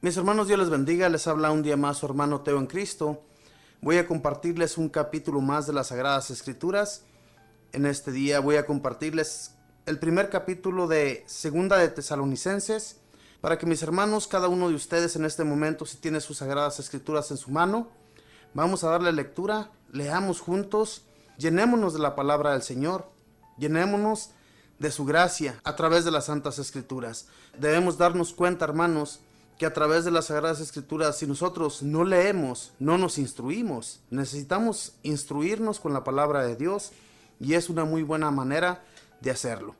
Mis hermanos, Dios les bendiga. Les habla un día más su hermano Teo en Cristo. Voy a compartirles un capítulo más de las Sagradas Escrituras. En este día voy a compartirles el primer capítulo de Segunda de Tesalonicenses, para que mis hermanos, cada uno de ustedes en este momento, si tiene sus Sagradas Escrituras en su mano, vamos a darle lectura, leamos juntos, llenémonos de la palabra del Señor, llenémonos de su gracia a través de las Santas Escrituras. Debemos darnos cuenta, hermanos, que a través de las Sagradas Escrituras, si nosotros no leemos, no nos instruimos. Necesitamos instruirnos con la palabra de Dios y es una muy buena manera de hacerlo.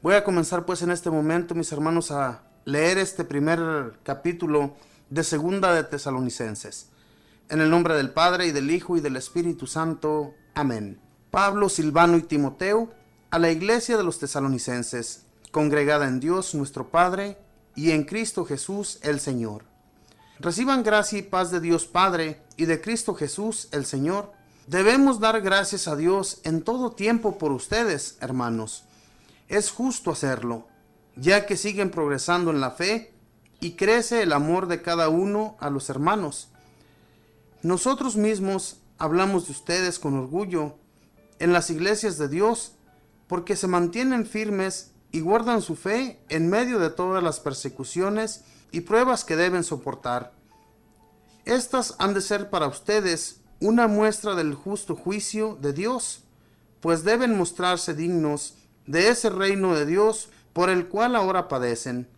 Voy a comenzar pues en este momento, mis hermanos, a leer este primer capítulo de Segunda de Tesalonicenses. En el nombre del Padre, y del Hijo, y del Espíritu Santo. Amén. Pablo, Silvano y Timoteo, a la iglesia de los tesalonicenses, congregada en Dios nuestro Padre, y en Cristo Jesús el Señor. Reciban gracia y paz de Dios Padre y de Cristo Jesús el Señor. Debemos dar gracias a Dios en todo tiempo por ustedes, hermanos. Es justo hacerlo, ya que siguen progresando en la fe y crece el amor de cada uno a los hermanos. Nosotros mismos hablamos de ustedes con orgullo en las iglesias de Dios, porque se mantienen firmes y guardan su fe en medio de todas las persecuciones y pruebas que deben soportar. Estas han de ser para ustedes una muestra del justo juicio de Dios, pues deben mostrarse dignos de ese reino de Dios por el cual ahora padecen.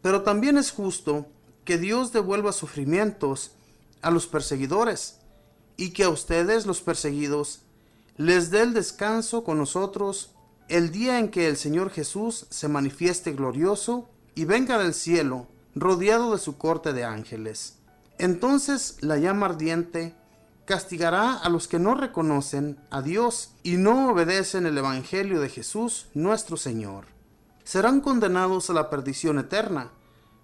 Pero también es justo que Dios devuelva sufrimientos a los perseguidores, y que a ustedes, los perseguidos, les dé el descanso con nosotros el día en que el Señor Jesús se manifieste glorioso y venga del cielo, rodeado de su corte de ángeles. Entonces la llama ardiente castigará a los que no reconocen a Dios y no obedecen el Evangelio de Jesús nuestro Señor. Serán condenados a la perdición eterna,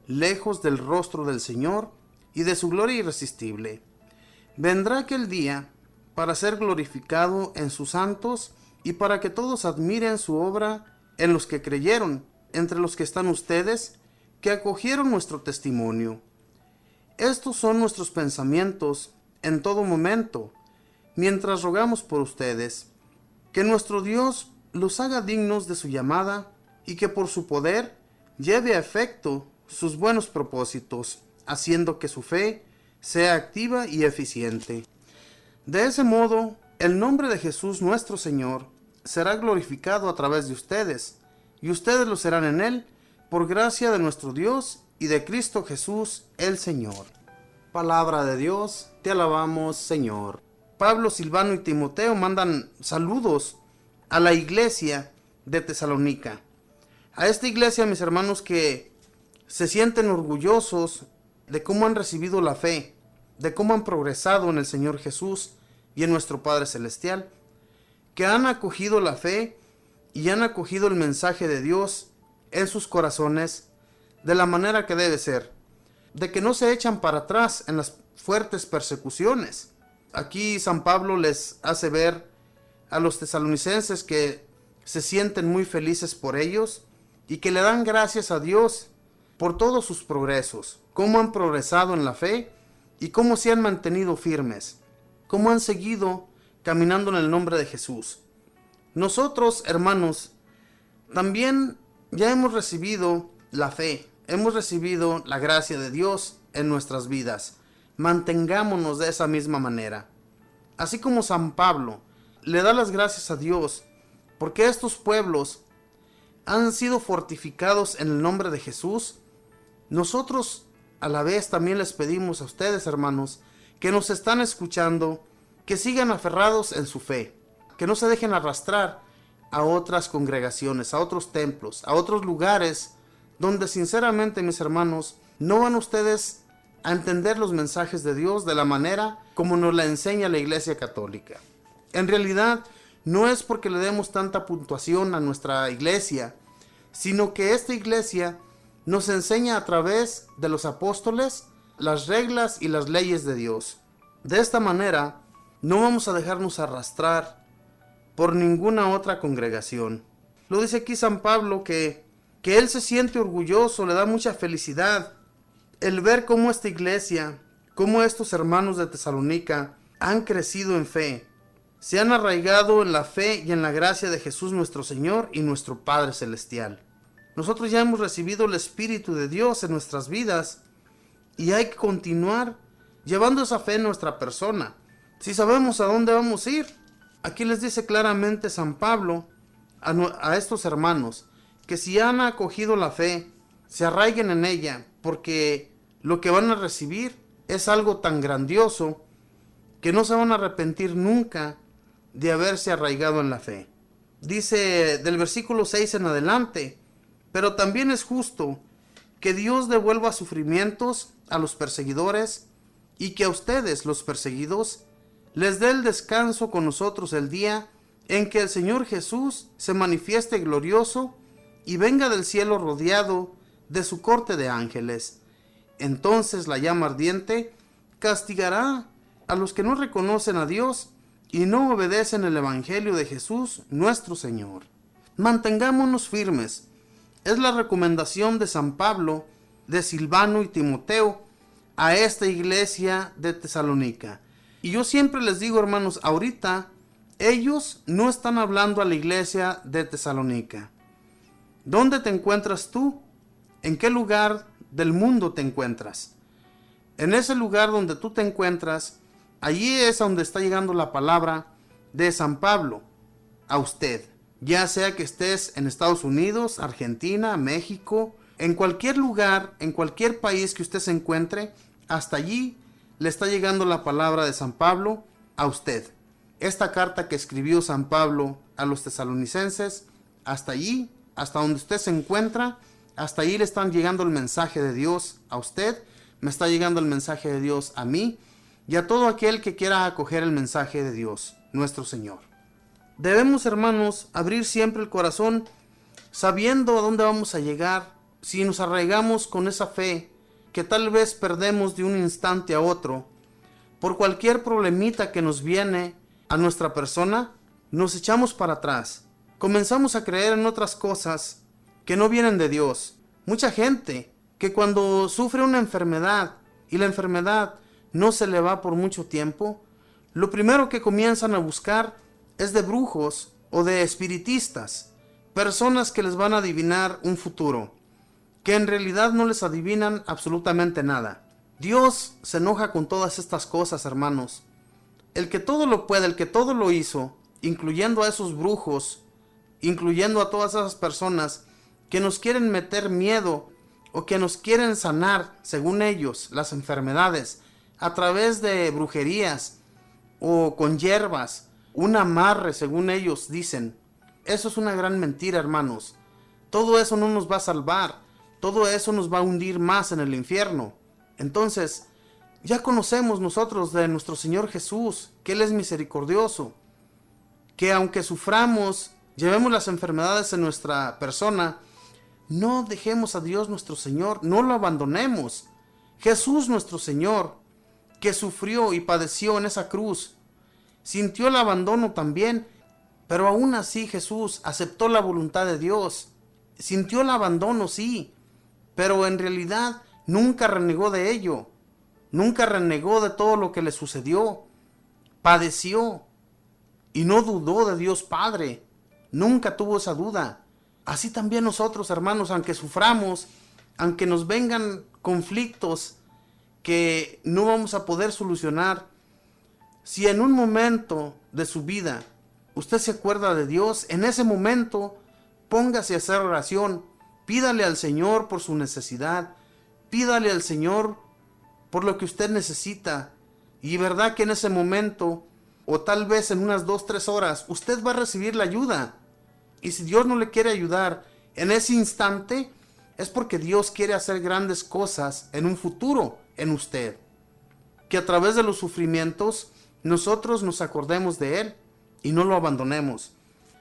lejos del rostro del Señor y de su gloria irresistible. Vendrá aquel día para ser glorificado en sus santos y para que todos admiren su obra en los que creyeron, entre los que están ustedes, que acogieron nuestro testimonio. Estos son nuestros pensamientos en todo momento, mientras rogamos por ustedes, que nuestro Dios los haga dignos de su llamada y que por su poder lleve a efecto sus buenos propósitos, haciendo que su fe sea activa y eficiente. De ese modo, el nombre de Jesús nuestro Señor será glorificado a través de ustedes, y ustedes lo serán en Él, por gracia de nuestro Dios y de Cristo Jesús el Señor. Palabra de Dios, te alabamos, Señor. Pablo, Silvano y Timoteo mandan saludos a la iglesia de Tesalónica. A esta iglesia, mis hermanos, que se sienten orgullosos de cómo han recibido la fe, de cómo han progresado en el Señor Jesús y en nuestro Padre Celestial, que han acogido la fe y han acogido el mensaje de Dios en sus corazones de la manera que debe ser, de que no se echan para atrás en las fuertes persecuciones. Aquí San Pablo les hace ver a los tesalonicenses que se sienten muy felices por ellos y que le dan gracias a Dios por todos sus progresos, cómo han progresado en la fe y cómo se han mantenido firmes, cómo han seguido caminando en el nombre de Jesús. Nosotros, hermanos, también ya hemos recibido la fe, hemos recibido la gracia de Dios en nuestras vidas. Mantengámonos de esa misma manera. Así como San Pablo le da las gracias a Dios porque estos pueblos han sido fortificados en el nombre de Jesús, nosotros a la vez también les pedimos a ustedes, hermanos, que nos están escuchando, que sigan aferrados en su fe, que no se dejen arrastrar a otras congregaciones, a otros templos, a otros lugares donde sinceramente, mis hermanos, no van ustedes a entender los mensajes de Dios de la manera como nos la enseña la Iglesia Católica. En realidad, no es porque le demos tanta puntuación a nuestra iglesia, sino que esta iglesia nos enseña a través de los apóstoles las reglas y las leyes de Dios. De esta manera, no vamos a dejarnos arrastrar por ninguna otra congregación. Lo dice aquí San Pablo que él se siente orgulloso, le da mucha felicidad El ver cómo esta iglesia, cómo estos hermanos de Tesalónica han crecido en fe, se han arraigado en la fe y en la gracia de Jesús nuestro Señor y nuestro Padre Celestial. Nosotros ya hemos recibido el Espíritu de Dios en nuestras vidas y hay que continuar llevando esa fe en nuestra persona. Si sabemos a dónde vamos a ir, aquí les dice claramente San Pablo a estos hermanos que si han acogido la fe, se arraiguen en ella, porque lo que van a recibir es algo tan grandioso que no se van a arrepentir nunca de haberse arraigado en la fe. Dice del versículo 6 en adelante: pero también es justo que Dios devuelva sufrimientos a los perseguidores y que a ustedes, los perseguidos, les dé el descanso con nosotros el día en que el Señor Jesús se manifieste glorioso y venga del cielo rodeado de su corte de ángeles. Entonces la llama ardiente castigará a los que no reconocen a Dios y no obedecen el Evangelio de Jesús nuestro Señor. Mantengámonos firmes. Es la recomendación de San Pablo, de Silvano y Timoteo a esta iglesia de Tesalónica. Y yo siempre les digo, hermanos, ahorita ellos no están hablando a la iglesia de Tesalónica. ¿Dónde te encuentras tú? ¿En qué lugar del mundo te encuentras? En ese lugar donde tú te encuentras, allí es a donde está llegando la palabra de San Pablo a usted. Ya sea que estés en Estados Unidos, Argentina, México, en cualquier lugar, en cualquier país que usted se encuentre, hasta allí le está llegando la palabra de San Pablo a usted. Esta carta que escribió San Pablo a los tesalonicenses, hasta allí, hasta donde usted se encuentra, hasta allí le están llegando el mensaje de Dios a usted, me está llegando el mensaje de Dios a mí y a todo aquel que quiera acoger el mensaje de Dios, nuestro Señor. Debemos, hermanos, abrir siempre el corazón sabiendo a dónde vamos a llegar si nos arraigamos con esa fe que tal vez perdemos de un instante a otro. Por cualquier problemita que nos viene a nuestra persona, nos echamos para atrás. Comenzamos a creer en otras cosas que no vienen de Dios. Mucha gente que cuando sufre una enfermedad y la enfermedad no se le va por mucho tiempo, lo primero que comienzan a buscar es de brujos o de espiritistas, personas que les van a adivinar un futuro, que en realidad no les adivinan absolutamente nada. Dios se enoja con todas estas cosas, hermanos. El que todo lo puede, el que todo lo hizo, incluyendo a esos brujos, incluyendo a todas esas personas que nos quieren meter miedo o que nos quieren sanar, según ellos, las enfermedades, a través de brujerías o con hierbas, un amarre, según ellos dicen. Eso es una gran mentira, hermanos. Todo eso no nos va a salvar. Todo eso nos va a hundir más en el infierno. Entonces, ya conocemos nosotros de nuestro Señor Jesús, que Él es misericordioso, que aunque suframos, llevemos las enfermedades en nuestra persona, no dejemos a Dios nuestro Señor, no lo abandonemos. Jesús nuestro Señor, que sufrió y padeció en esa cruz, sintió el abandono también, pero aún así Jesús aceptó la voluntad de Dios. Sintió el abandono, sí, pero en realidad nunca renegó de ello. Nunca renegó de todo lo que le sucedió. Padeció y no dudó de Dios Padre. Nunca tuvo esa duda. Así también nosotros, hermanos, aunque suframos, aunque nos vengan conflictos que no vamos a poder solucionar, si en un momento de su vida usted se acuerda de Dios, en ese momento póngase a hacer oración, pídale al Señor por su necesidad, pídale al Señor por lo que usted necesita, y verdad que en ese momento, o tal vez en unas 2-3 horas, usted va a recibir la ayuda. Y si Dios no le quiere ayudar en ese instante, es porque Dios quiere hacer grandes cosas en un futuro en usted. Que a través de los sufrimientos nosotros nos acordemos de Él y no lo abandonemos.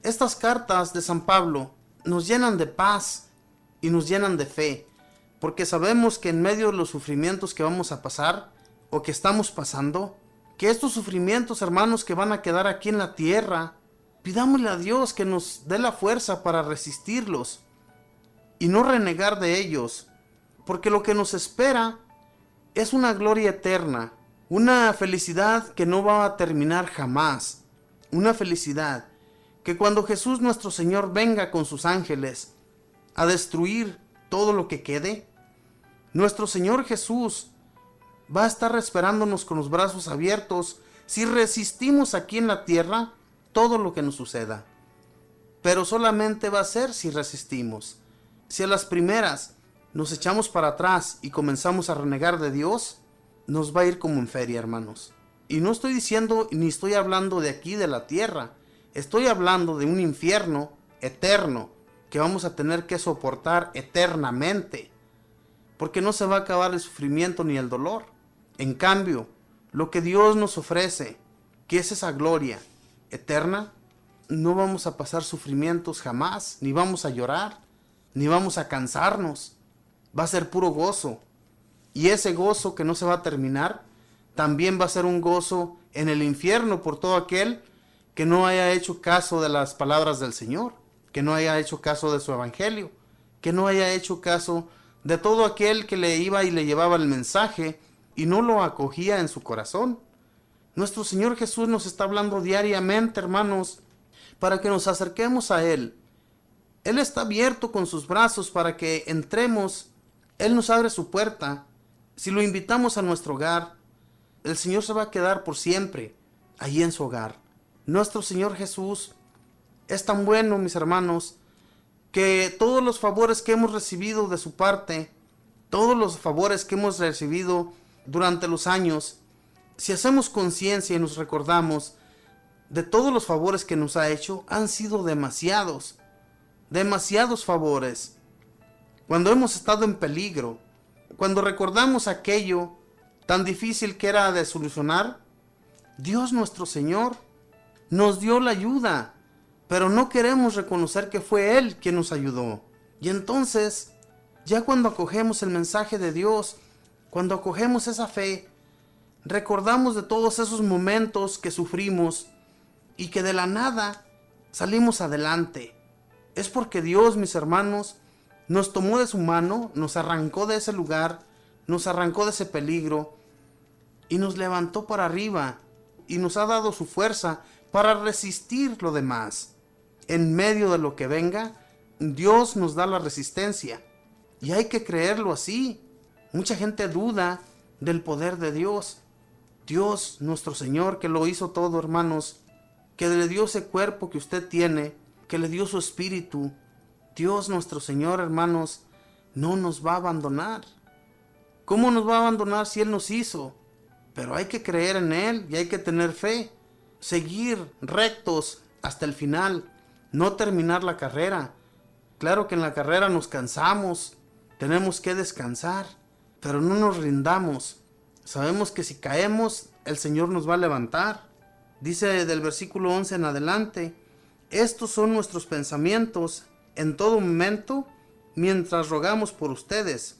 Estas cartas de San Pablo nos llenan de paz y nos llenan de fe, porque sabemos que en medio de los sufrimientos que vamos a pasar o que estamos pasando, que estos sufrimientos, hermanos, que van a quedar aquí en la tierra, pidámosle a Dios que nos dé la fuerza para resistirlos y no renegar de ellos, porque lo que nos espera Es una gloria eterna, una felicidad que no va a terminar jamás, una felicidad que cuando Jesús nuestro Señor venga con sus ángeles a destruir todo lo que quede, nuestro Señor Jesús va a estar esperándonos con los brazos abiertos si resistimos aquí en la tierra todo lo que nos suceda. Pero solamente va a ser si resistimos. Si a las primeras nos echamos para atrás y comenzamos a renegar de Dios, nos va a ir como en feria, hermanos. Y no estoy diciendo ni estoy hablando de aquí de la tierra. Estoy hablando de un infierno eterno que vamos a tener que soportar eternamente, porque no se va a acabar el sufrimiento ni el dolor. En cambio, lo que Dios nos ofrece, que es esa gloria eterna, no vamos a pasar sufrimientos jamás, ni vamos a llorar, ni vamos a cansarnos. Va a ser puro gozo. Y ese gozo que no se va a terminar, también va a ser un gozo en el infierno por todo aquel que no haya hecho caso de las palabras del Señor, que no haya hecho caso de su evangelio, que no haya hecho caso de todo aquel que le iba y le llevaba el mensaje y no lo acogía en su corazón. Nuestro Señor Jesús nos está hablando diariamente, hermanos, para que nos acerquemos a Él. Él está abierto con sus brazos para que entremos. Él nos abre su puerta. Si lo invitamos a nuestro hogar, el Señor se va a quedar por siempre allí en su hogar. Nuestro Señor Jesús es tan bueno, mis hermanos, que todos los favores que hemos recibido de su parte, todos los favores que hemos recibido durante los años, si hacemos conciencia y nos recordamos de todos los favores que nos ha hecho, han sido demasiados favores. Cuando hemos estado en peligro, cuando recordamos aquello tan difícil que era de solucionar, Dios nuestro Señor nos dio la ayuda, pero no queremos reconocer que fue Él quien nos ayudó. Y entonces, ya cuando acogemos el mensaje de Dios, cuando acogemos esa fe, recordamos de todos esos momentos que sufrimos y que de la nada salimos adelante. Es porque Dios, mis hermanos, nos tomó de su mano, nos arrancó de ese lugar, nos arrancó de ese peligro y nos levantó para arriba y nos ha dado su fuerza para resistir lo demás. En medio de lo que venga, Dios nos da la resistencia y hay que creerlo así. Mucha gente duda del poder de Dios. Dios, nuestro Señor, que lo hizo todo, hermanos, que le dio ese cuerpo que usted tiene, que le dio su espíritu. Dios, nuestro Señor, hermanos, no nos va a abandonar. ¿Cómo nos va a abandonar si Él nos hizo? Pero hay que creer en Él y hay que tener fe. Seguir rectos hasta el final. No terminar la carrera. Claro que en la carrera nos cansamos. Tenemos que descansar. Pero no nos rindamos. Sabemos que si caemos, el Señor nos va a levantar. Dice del versículo 11 en adelante: estos son nuestros pensamientos en todo momento mientras rogamos por ustedes,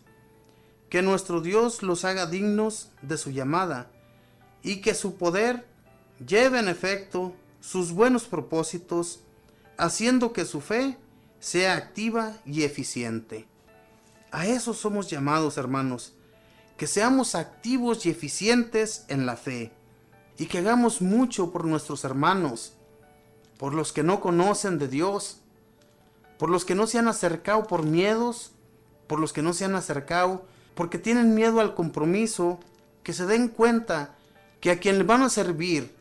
que nuestro Dios los haga dignos de su llamada y que su poder lleve en efecto sus buenos propósitos, haciendo que su fe sea activa y eficiente. A eso somos llamados, hermanos, que seamos activos y eficientes en la fe y que hagamos mucho por nuestros hermanos, por los que no conocen de Dios, por los que no se han acercado por miedos, por los que no se han acercado porque tienen miedo al compromiso, que se den cuenta que a quien le van a servir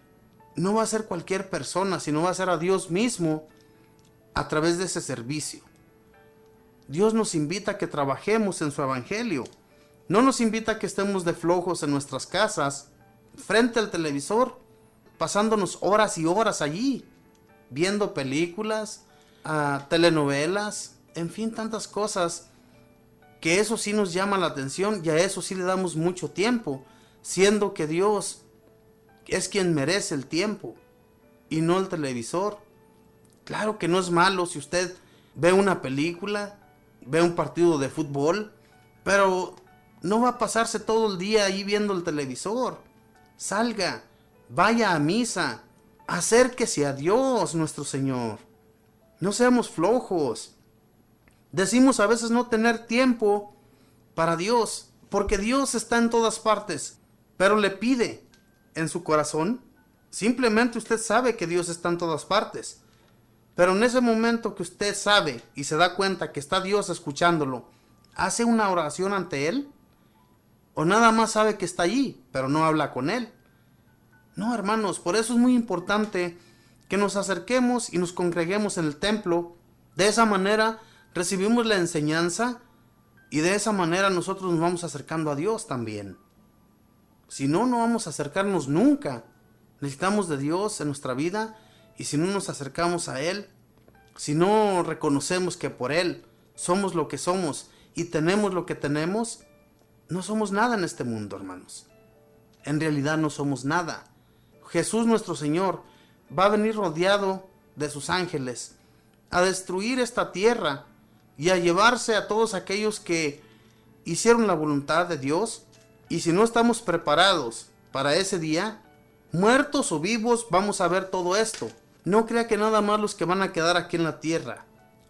no va a ser cualquier persona, sino va a ser a Dios mismo a través de ese servicio. Dios nos invita a que trabajemos en su evangelio. No nos invita a que estemos de flojos en nuestras casas, frente al televisor, pasándonos horas y horas allí, viendo películas, telenovelas, en fin, tantas cosas, que eso sí nos llama la atención y a eso sí le damos mucho tiempo, siendo que Dios es quien merece el tiempo y no el televisor. Claro que no es malo si usted ve una película, ve un partido de fútbol, pero no va a pasarse todo el día ahí viendo el televisor. Salga, vaya a misa, acérquese a Dios nuestro Señor. No seamos flojos. Decimos a veces no tener tiempo para Dios, porque Dios está en todas partes, pero le pide en su corazón. Simplemente usted sabe que Dios está en todas partes, pero en ese momento que usted sabe y se da cuenta que está Dios escuchándolo, ¿hace una oración ante Él? ¿O nada más sabe que está allí, pero no habla con Él? No, hermanos, por eso es muy importante que nos acerquemos y nos congreguemos en el templo. De esa manera recibimos la enseñanza y de esa manera nosotros nos vamos acercando a Dios también. Si no, no vamos a acercarnos nunca. Necesitamos de Dios en nuestra vida, y si no nos acercamos a Él, si no reconocemos que por Él somos lo que somos y tenemos lo que tenemos, no somos nada en este mundo, hermanos. En realidad no somos nada. Jesús nuestro Señor va a venir rodeado de sus ángeles a destruir esta tierra y a llevarse a todos aquellos que hicieron la voluntad de Dios. Y si no estamos preparados para ese día, muertos o vivos, vamos a ver todo esto. No crea que nada más los que van a quedar aquí en la tierra.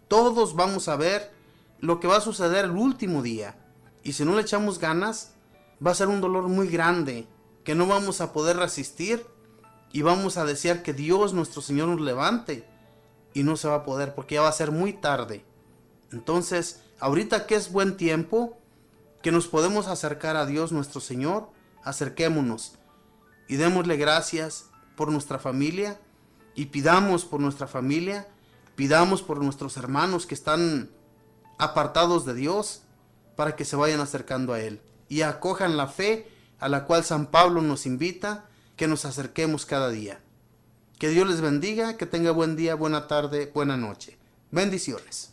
Todos vamos a ver lo que va a suceder el último día. Y si no le echamos ganas, va a ser un dolor muy grande que no vamos a poder resistir, y vamos a desear que Dios nuestro Señor nos levante, y no se va a poder porque ya va a ser muy tarde. Entonces, ahorita que es buen tiempo, que nos podemos acercar a Dios nuestro Señor, acerquémonos y démosle gracias por nuestra familia, y pidamos por nuestra familia, pidamos por nuestros hermanos que están apartados de Dios, para que se vayan acercando a Él y acojan la fe a la cual San Pablo nos invita, que nos acerquemos cada día. Que Dios les bendiga, que tenga buen día, buena tarde, buena noche. Bendiciones.